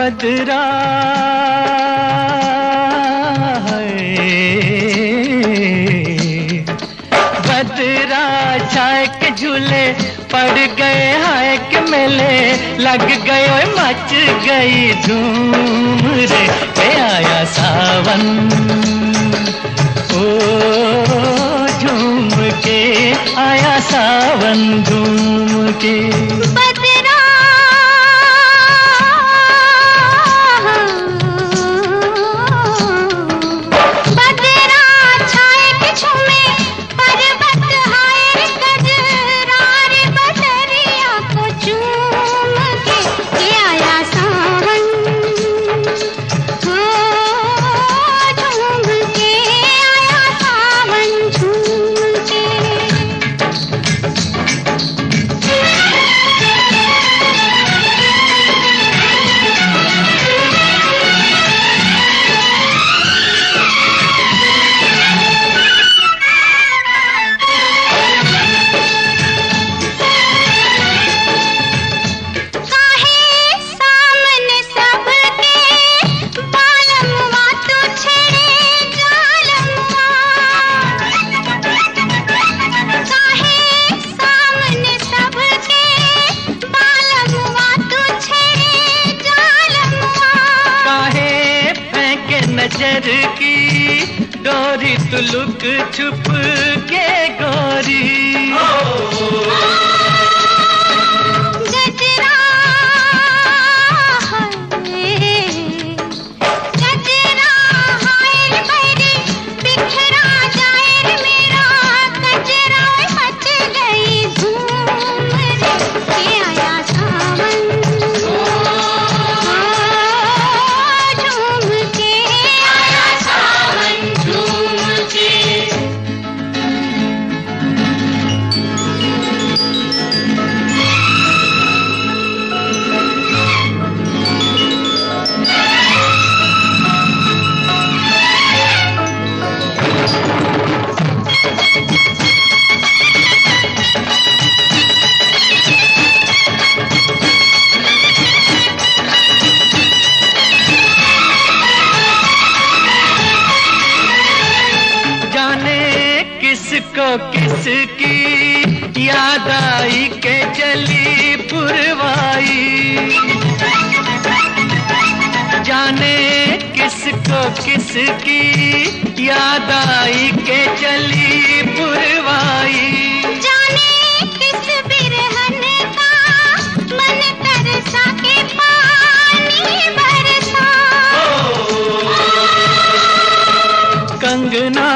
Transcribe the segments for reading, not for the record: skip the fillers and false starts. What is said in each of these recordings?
बदरा बदरा छाए के झूले पड़ गए हाय के मेले लग गए ओए मच गई धूम रे आया सावन ओ झूम के आया सावन झूम के नजर की डोरी तू लुक छुप के गोरी गजरा गजरा हाय भरी बिखरा जाए मेरा गजरा मच गई धूम रे आया सावन किसको किसकी याद आई के चली पुरवाई जाने किसको किसकी याद आई के चली पुरवाई जाने किस बिरहन का मन तरसा के पानी बरसा कंगना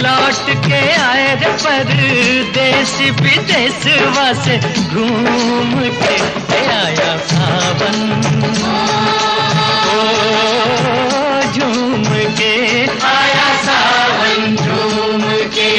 लौट के आए रे परदेश विदेशवा से घूम के आया सावन ओ झूम के आया सावन झूम के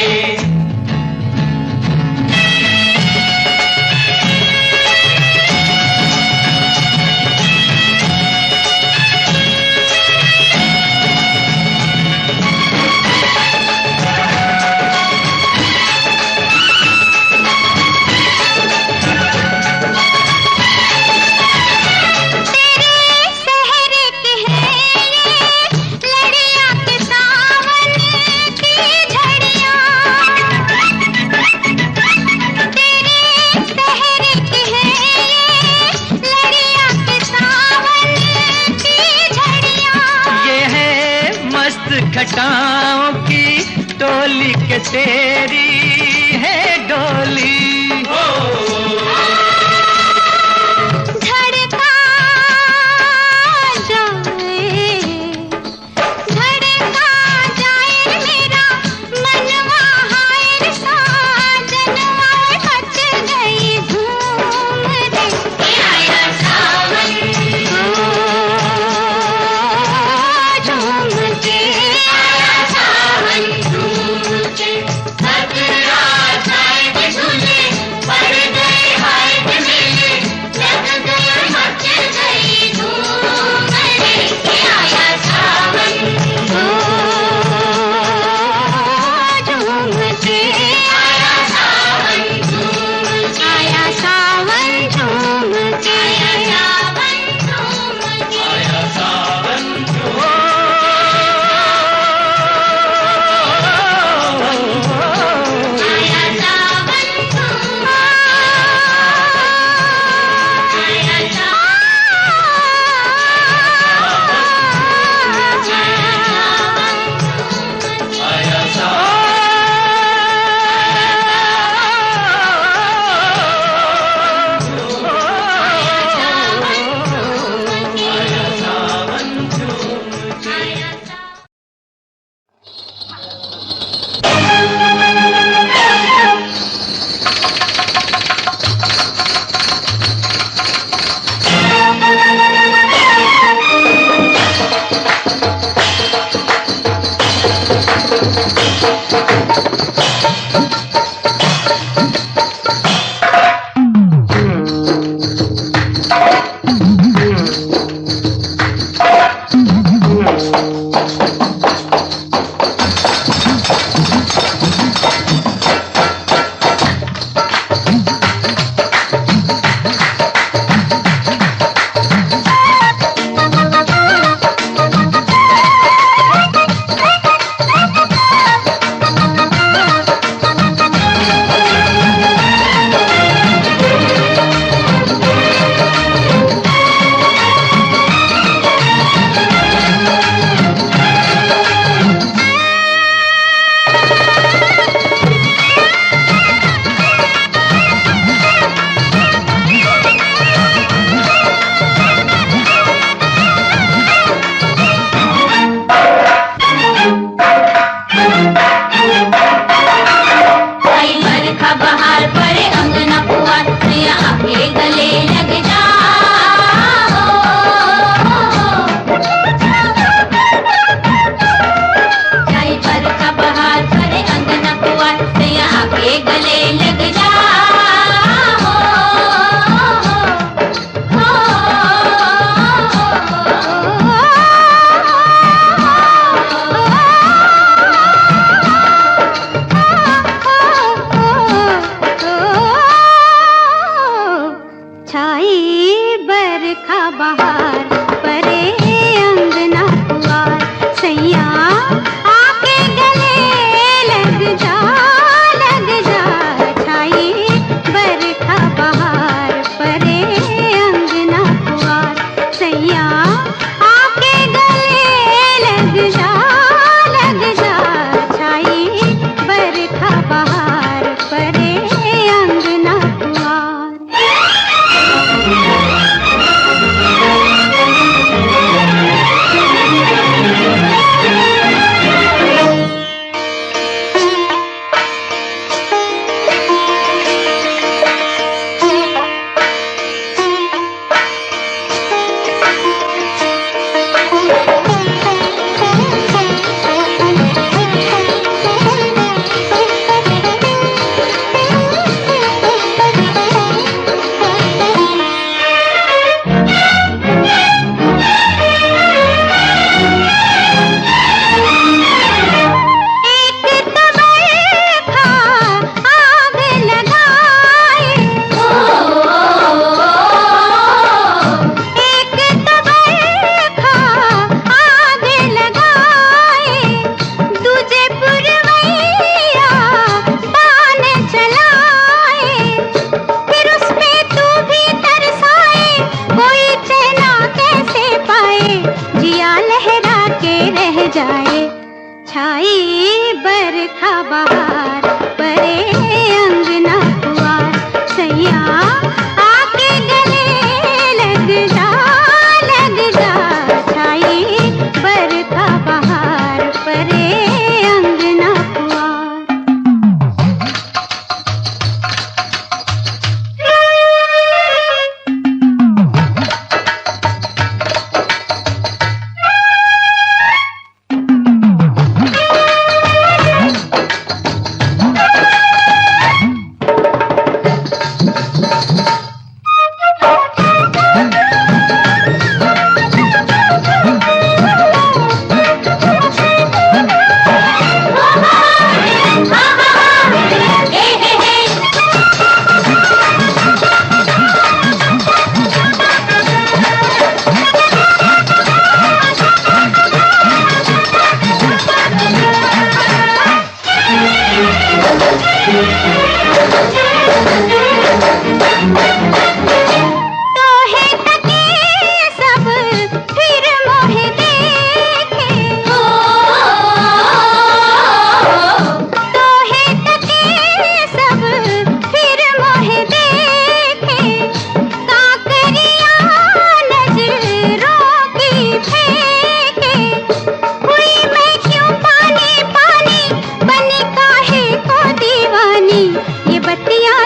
आके गले लग जा हो, हो, छाई बरखा बहार परे अंगना पुआर सैया आके गले लग जा छाई बरखा बहार परे अंगना पुआर सैया आके गले लग जा छाई बरखा बहार परे अंगना पुआर। जाए छाई बरखा बहार परे अंगना पुआर सैया आके गले लग जा छाई बरखा बहार परे अंगना पुआर।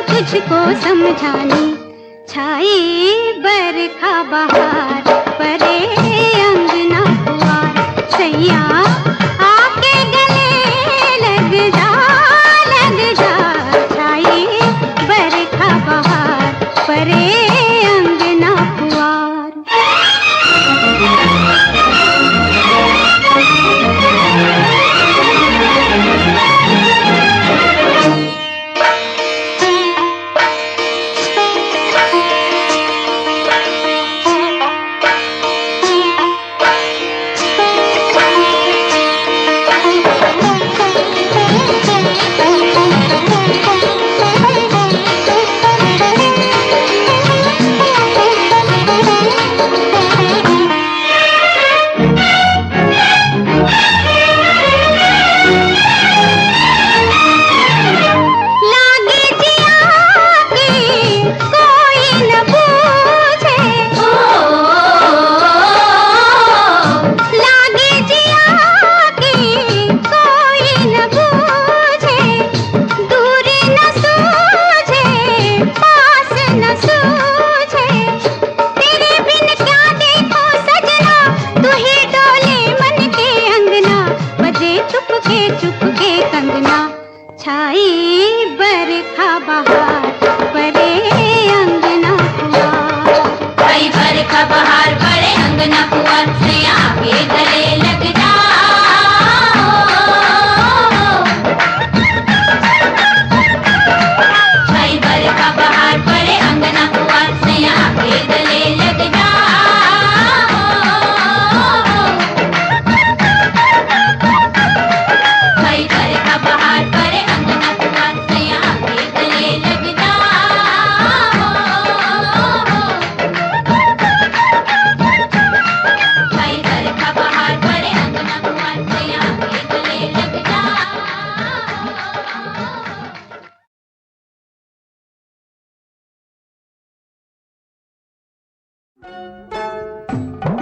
तुझको समझानी छाई बरखा बहार परे अंगना पुआर सैया आके गले लग जा छाई बरखा बहार परे अंगना पुआर।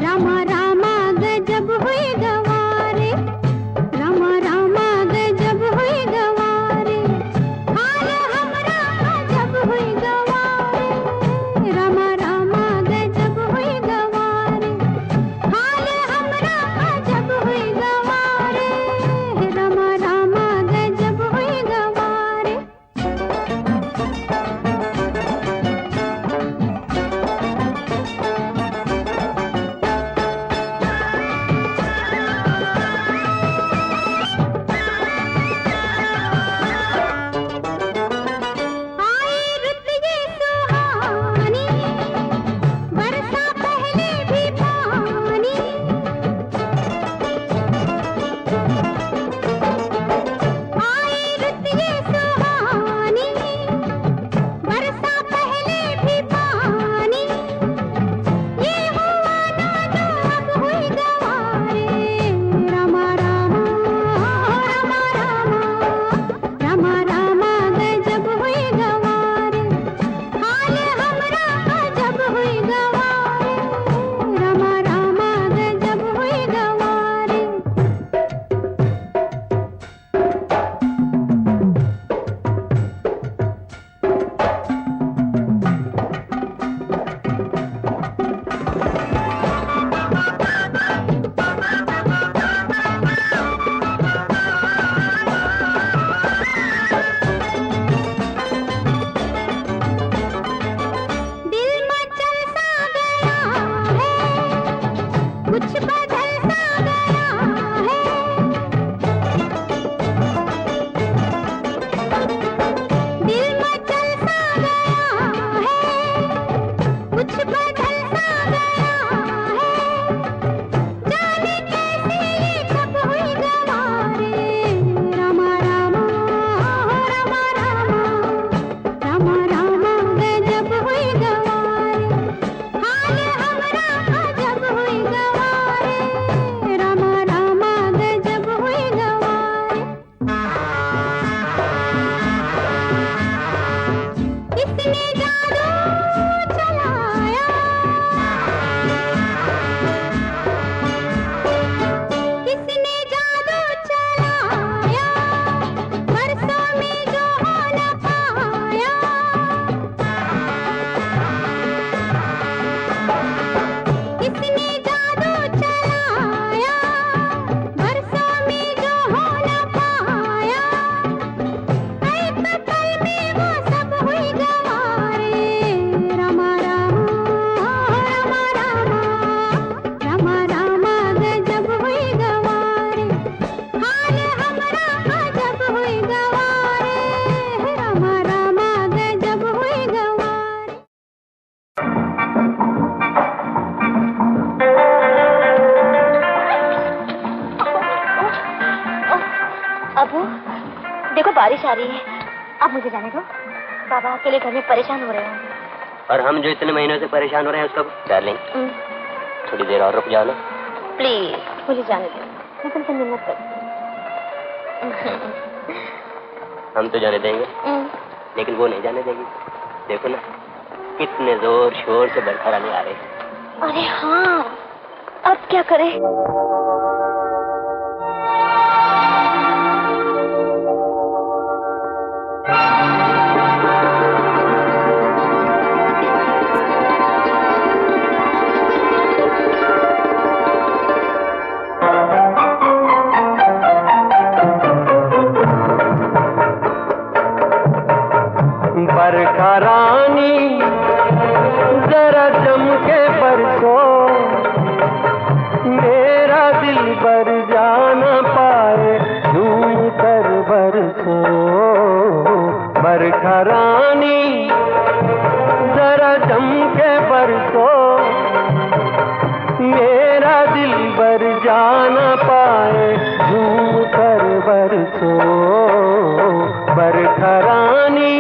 रामा रामा गजब हुई गवारे, रामा रामा गजब हुई गवारे, हाल हमरा गजब हुई गवारे, रामा रामा गजब हुई गवारे, हाल हमरा गजब हुई गवारे, रामा रामा गजब हुई गवारे। बारिश आ रही है, अब मुझे जाने दो। बाबा अकेले घर में परेशान हो रहे होंगे। और हम जो इतने महीनों से परेशान हो रहे हैं उसका डार्लिंग थोड़ी देर और रुक जाओ ना प्लीज। मुझे जाने दो, मैं तुमसे मिन्नत करती हूँ। हम तो जाने देंगे लेकिन वो नहीं जाने देगी। देखो ना कितने जोर शोर से बरखा रानी आ रही है। अरे हाँ, अब क्या करें? बरखा रानी जरा जम के बरसो, मेरा दिल भर जा न पाए झूम कर बरसो। बरखा रानी जरा जम के बरसो, मेरा दिल भर जा न पाए झूम कर बरसो। बरखा रानी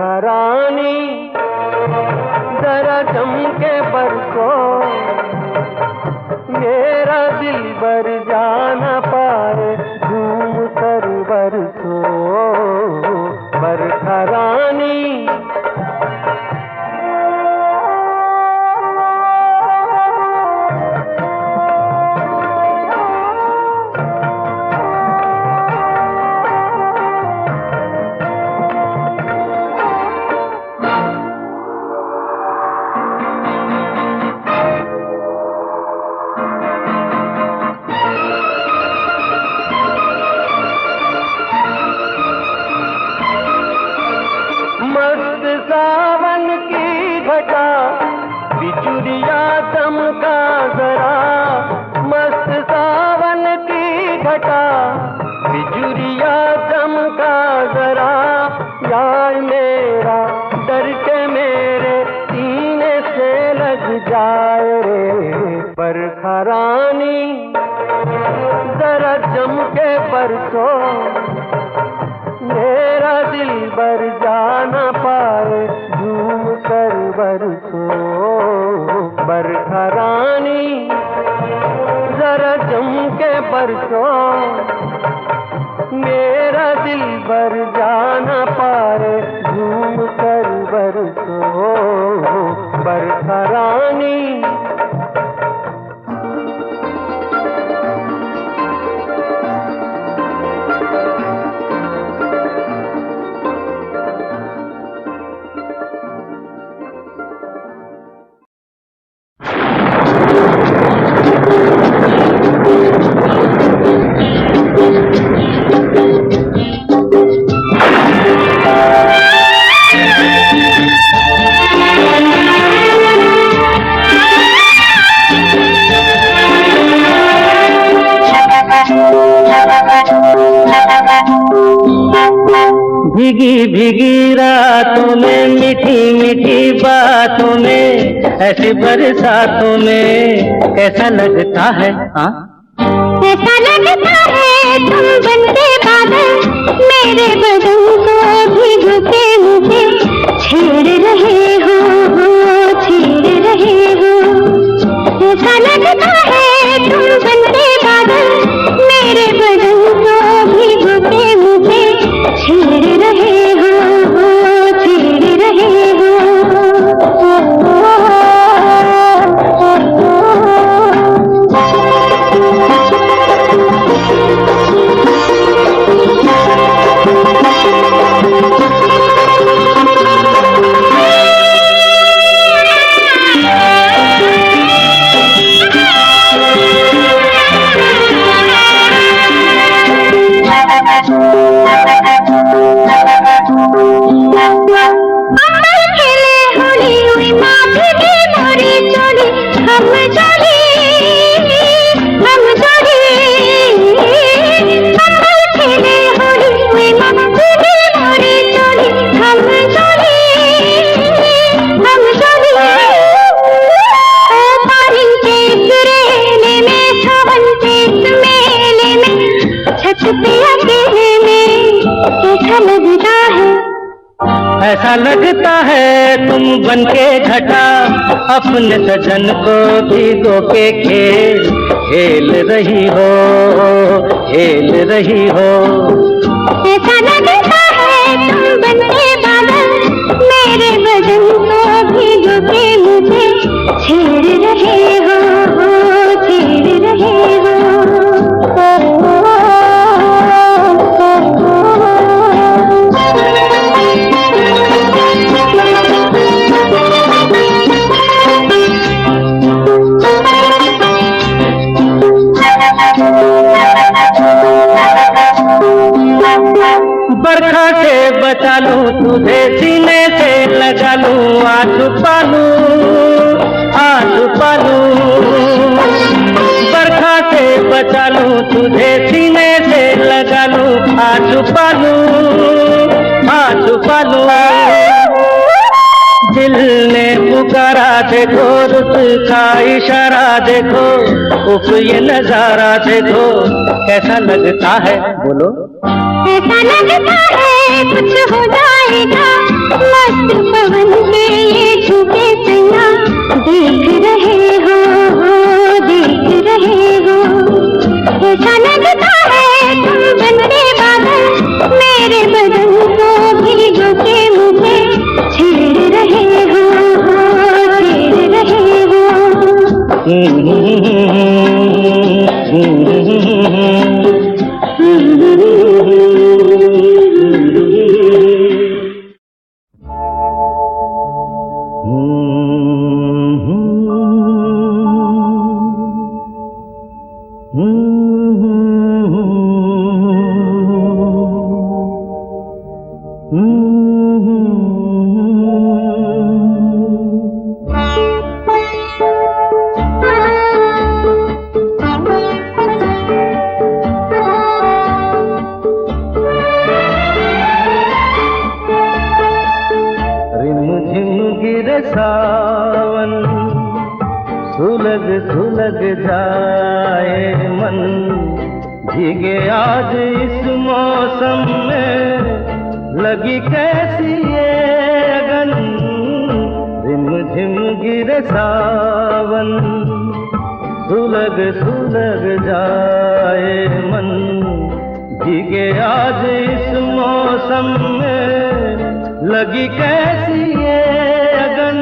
बरखा रानी जरा जम के बरसो, मेरा दिल बर जा न पाए झूम कर बरसो। बरखा रानी मस्त सावन की घटा बिजुरिया चमका जरा, मस्त सावन की घटा बिजुरिया चमका जरा। यार मेरा डर के मेरे सीने से लग जाए रे। बरखा रानी जरा जम के बरसो, मेरा दिल बर जा न पाए झूम कर बरसो। बरखा रानी जरा जम के बरसो, मेरा दिल बर जा न पाए झूम कर बरसो। बरखा रानी भीगी भीगी रातों में मीठी मीठी बातों में ऐसी बरसातों में कैसा लगता है? हाँ ऐसा लगता है तुम बनते बादल मेरे बदन को भिगो के मुझे छेड़ रहे हो छेड़ रहे हो। ऐसा लगता है तुम बनते बादल मेरे बदन को भिगो के मुझे छेड़ रहे हो छेड़ रहे हो। ऐसा लगता है तुम बनके घटा अपने सजन को भिगो के खेल रही हो खेल रही हो। ऐसा लगता है तुम बनके बादल मेरे बदन को भिगो के मुझे छेड़ रहे हो छेड़ रहे हो। बरखा से बचा लूं तुझे सीने से लगा लूं आंसू पालूं आंसू पालूं। बरखा से बचा लूं तुझे सीने से लगा लूं आंसू पालूं आंसू पालूं। दिल ने पुकारा देखो रुत का इशारा देखो उफ ये नजारा देखो कैसा लगता है बोलो। ऐसा लगता है कुछ हो जाएगा मस्त पवन के ये झूठे सैया देख रहे हो देख रहे हो। ऐसा लगता है तुम बनते बादल मेरे बदन को भिगो के मुझे छेड़ रहे हो छेड़ रहे हो। सावन सुलग सुलग जाए मन भीगे आज इस मौसम में लगी कैसी ये अगन। रिम झिम गिरे सावन सुलग सुलग जाए मन भीगे आज इस मौसम में लगी कैसी ये अगन।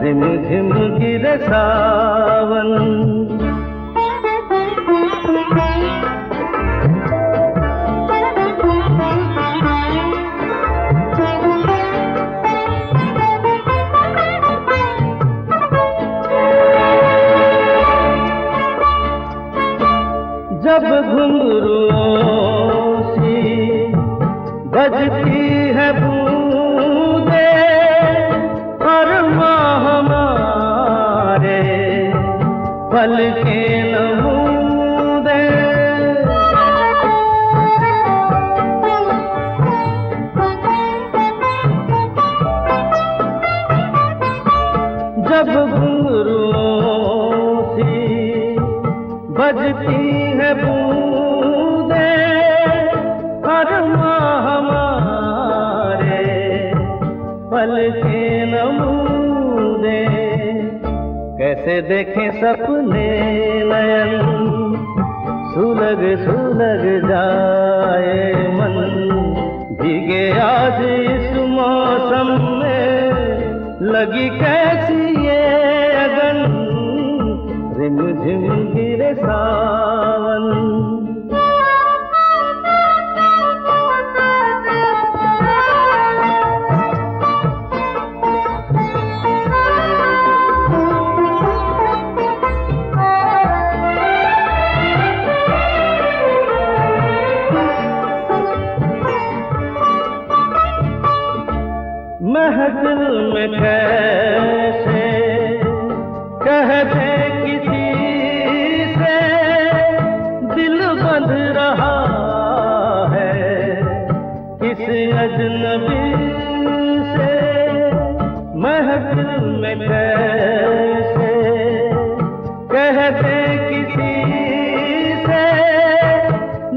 रिम झिम गिरे सावन जब घुंघरूओं सी बजती है बूंदे और माँ हमारे पल के नमूदे। जब घुंघरूओं सी बजती है बूंदे और माँ हमारे पल के नमूदे। कैसे देखें सपने नयन सुलग सुलग जाए मन भीगे आज इस मौसम में लगी कैसी ये अगन। रिम झिम गिरे सावन महफिल में कैसे कह दे किसी से दिल बंध रहा है किस अजनबी से। महफिल में कैसे कह दे किसी से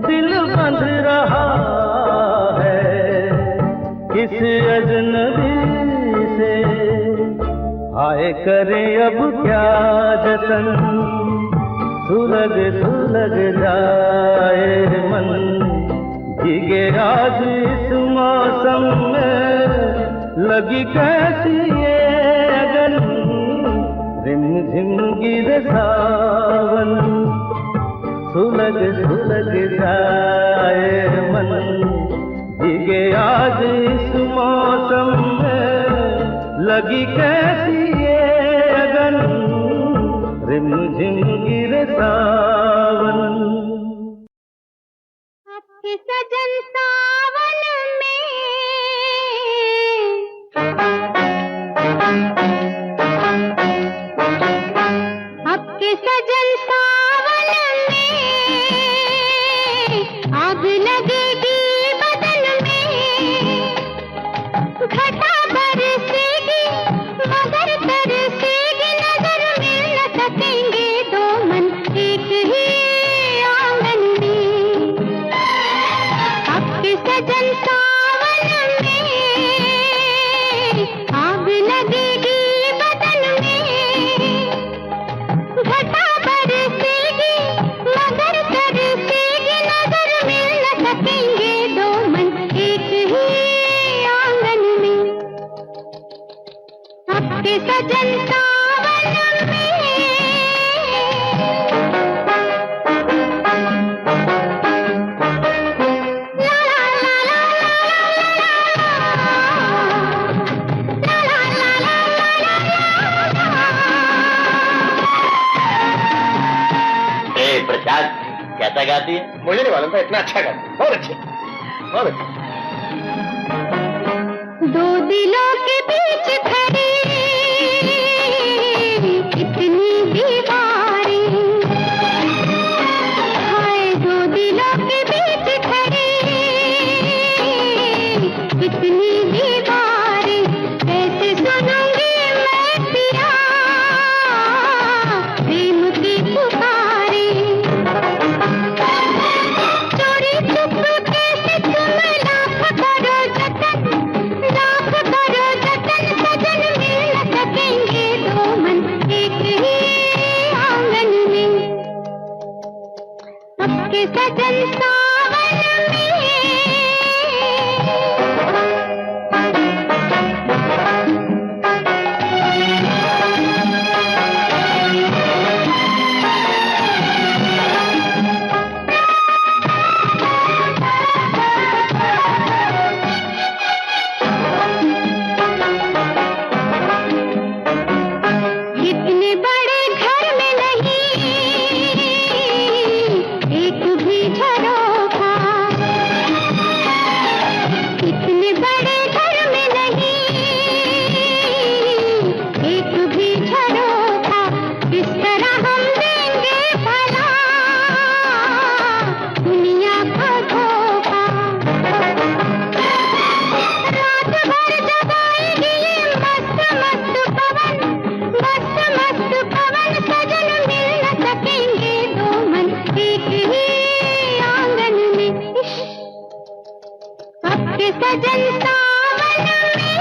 दिल बंध रहा है किस अजनबी से। आए करें अब क्या जतन सुलग सुलग जाए मन भीगे आज इस मौसम में लगी कैसी ये अगन। रिम झिम गिरे सावन सुलग सुलग जाए मन भीगे आज इस मौसम में लगी कैसी ये अगन। रिम झिम गिरे सावन आपके सजन सावन में आपके सजन सावन में आग लगेगी बदन में। घटा बरसेगी मगर तरसेगी नजर मिल न सकेंगे दो मन एक ही आंगन में। आपके सजन सावन में पक्के सजन सावन में ला ला ला ला ला ला ला प्रसाद कैसा गाती है? मुझे नहीं मालूम था, इतना अच्छा गाती है। बहुत अच्छे, बहुत अच्छे। दो दिलों के बीच खड़ी इतनी दीवारें, हाय दो दिलों के बीच खड़ी इतनी दीवारें, कैसे सुनूंगी मैं पिया प्रेम की पुकारें। चोरी चुपके से तुम लाख करो जतन, लाख करो जतन, सजन मिल न सकेंगे दो मन एक ही आंगन में, पक्के सजन सावन में। इतने बड़े घर में नहीं एक भी झरोखा, इतने बड़े घर में नहीं एक भी झरोखा, किस तरह हम देंगे भला दुनिया को धोखा। रात भर जगाएगी मस्त मस्त पवन, मस्त मस्त पवन, सजन मिल न सकेंगे दो मन एक ही आंगन में, पक्के सजन सावन में।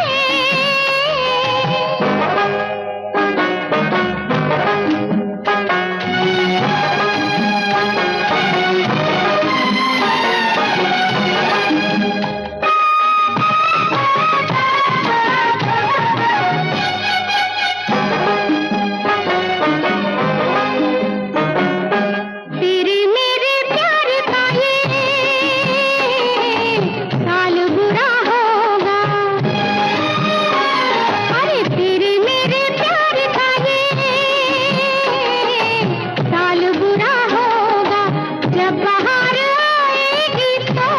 तेरे मेरे प्यार का ये साल बुरा होगा, अरे तेरे मेरे प्यार का ये साल बुरा होगा, जब बाहर आएगी तो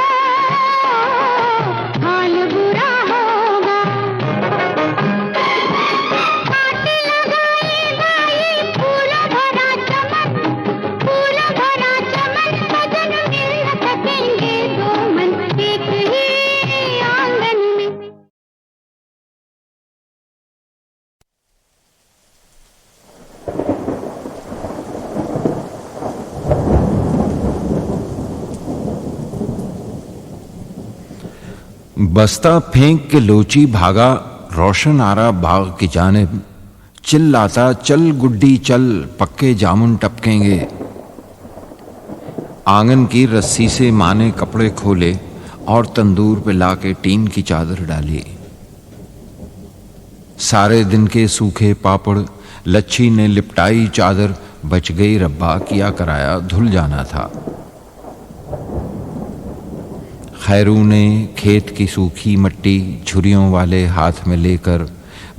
हाल बुरा होगा। कांटे लगाएगा ये फूल भरा चमन, फूल भरा चमन, सजन मिल न सकेंगे दो मन एक ही आंगन में। बस्ता फेंक के लोची भागा रोशन आरा बाग की जानिब, चिल्लाता चल गुड्डी चल पक्के जामुन टपकेंगे। आंगन की रस्सी से माँ ने कपड़े खोले और तंदूर पे लाके टीन की चादर डाली। सारे दिन के सूखे पापड़ लच्छी ने लिपटाई चादर, बच गई रब्बा किया कराया धुल जाना था। खैरू ने खेत की सूखी मट्टी छुरियों वाले हाथ में लेकर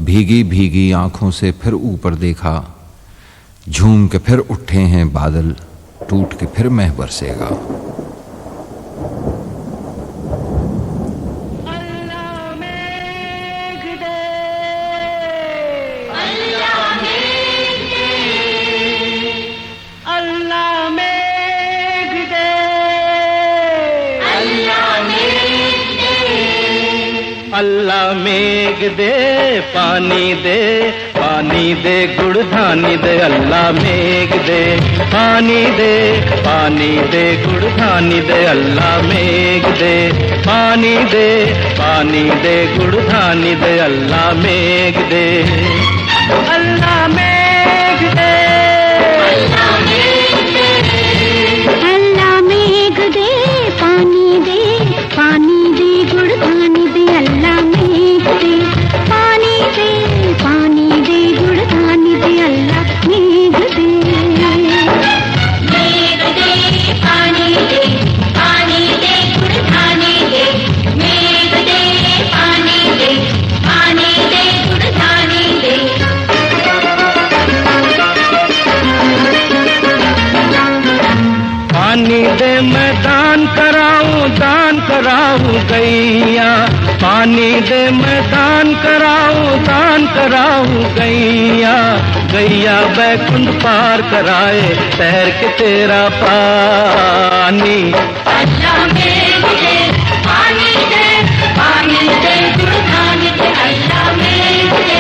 भीगी भीगी आंखों से फिर ऊपर देखा। झूम के फिर उठे हैं बादल, टूट के फिर मेह बरसेगा। अल्लाह मेघ दे पानी दे, पानी दे गुड़ धानी दे। अल्लाह मेघ दे पानी दे, पानी दे गुड़ धानी दे। अल्लाह मेघ दे पानी दे, पानी दे गुड़ धानी दे। अल्लाह मेघ दे, अल्लाह मेघ दे, अल्लाह मेघ दे पानी दे, पानी दे गुड़ धानी दे। अल्लाह मेघ दे पानी दे, पानी पानी दे मैं दान कराऊं गैया गैया बैकुंठ पार कराए तैर के तेरा पानी। अल्लाह मेघ दे पानी दे गुणगान दे अल्लाह मेघ दे।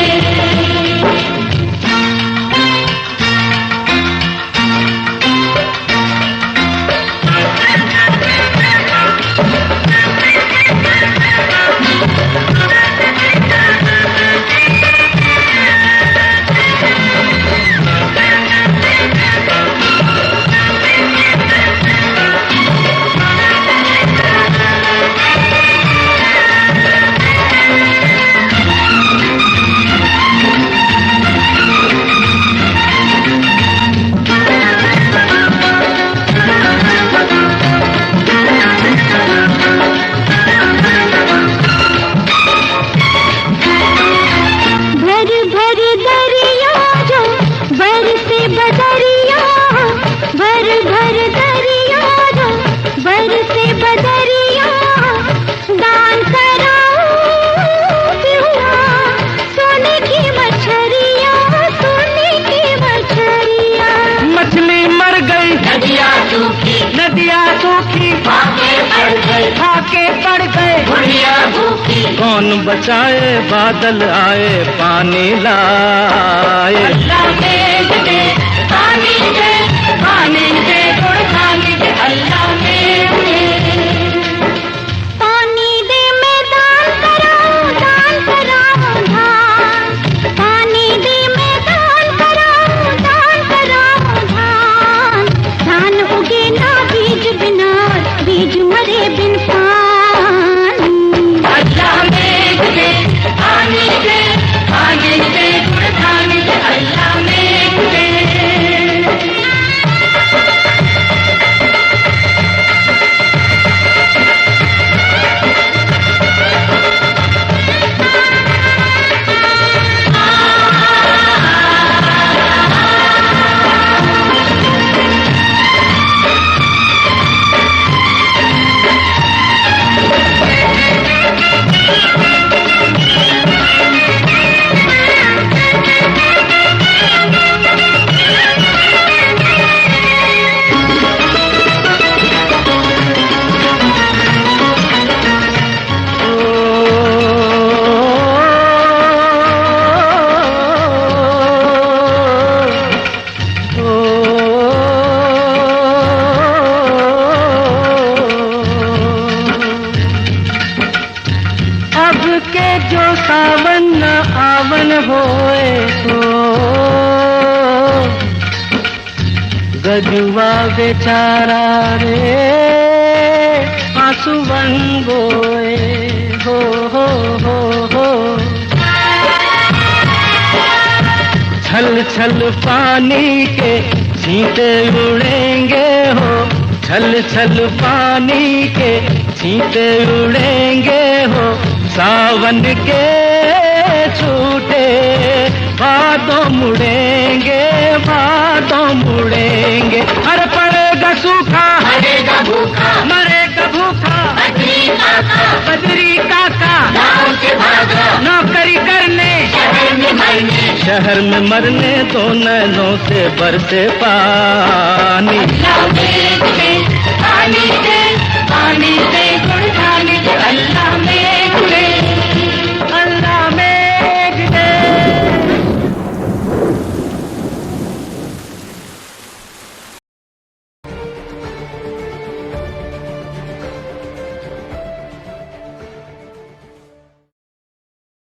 कौन बचाए बादल आए पानी लाए। अल्लाह मेघ दे पानी दे गुणगान दे अल्लाह मेघ दे। पानी दे मैं दान कराऊं धान। पानी दे मैं दान कराऊं धान। धान उगे ना बीज बिना बीज मरे बिन पानी। अल्लाह मेघ दे पानी दे गुणगान दे अल्लाह मेघ दे। गजुआ बेचारा रे आंसू बन गोए हो। छल छल पानी के छींटे उड़ेंगे हो। छल छल पानी के छींटे उड़ेंगे हो। सावन के छूटे भादों मुड़ेंगे हर पड़ेगा सूखा मरेगा भूखा बद्री काका गाँव से भागा नौकरी करने शहर में मरने। शहर में मरने दो नैनों से बरसे पानी।